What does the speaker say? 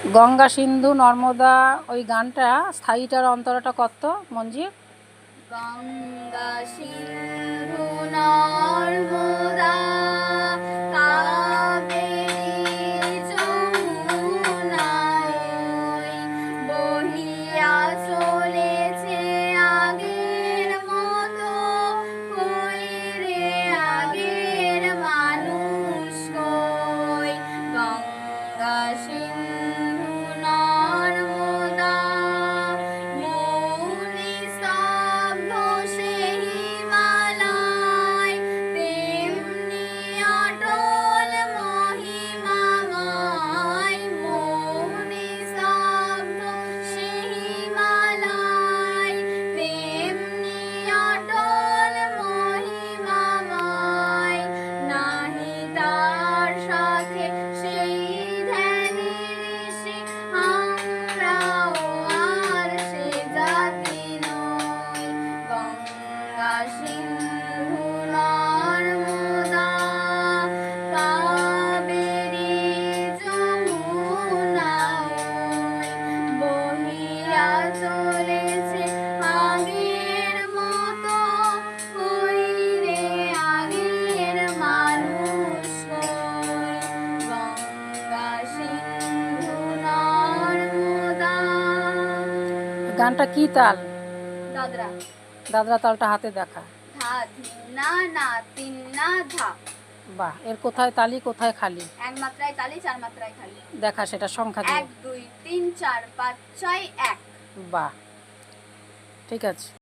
গঙ্গা সিন্ধু নর্মদা ওই গানটা স্থায়ীটার অন্তরাটা কত মঞ্জির? গঙ্গা সিন্ধু নর্মদা কাবেরী যমুনা বহিয়া চলেছে আগের মতো, কই রে আগের মানুষ কই। গঙ্গা সিন্ধু নর্মদা মৌলি স্তব্ধ সেই হিমালয়, তেমনি অটল মহিমাময়। মৌলি স্তব্ধ সেই হিমালয়, তেমনি অটল মহিমাময়। নাহি তার সাথে সেই ধ্যানী ঋষি, আমরাও আর সে জাতি নই। গঙ্গা সিন্ধু নর্মদা কাবেরী যমুনা বহিয়া চলেছে আগের মতো, কই রে আগের মানুষ কই। গঙ্গা সিন্ধু নর্মদা। গানটা কি তাল? দাদরা। দাদরা তালটা হাতে দেখা। ধা ধিনা না তিন না ধা। বাহ, এর কোথায় তালি কোথায় খালি? এক মাত্রায় তালি, চার মাত্রায় খালি। দেখা সেটা সংখ্যা দিয়ে। 1 2 3 4 5 6 1। বাহ, ঠিক আছে।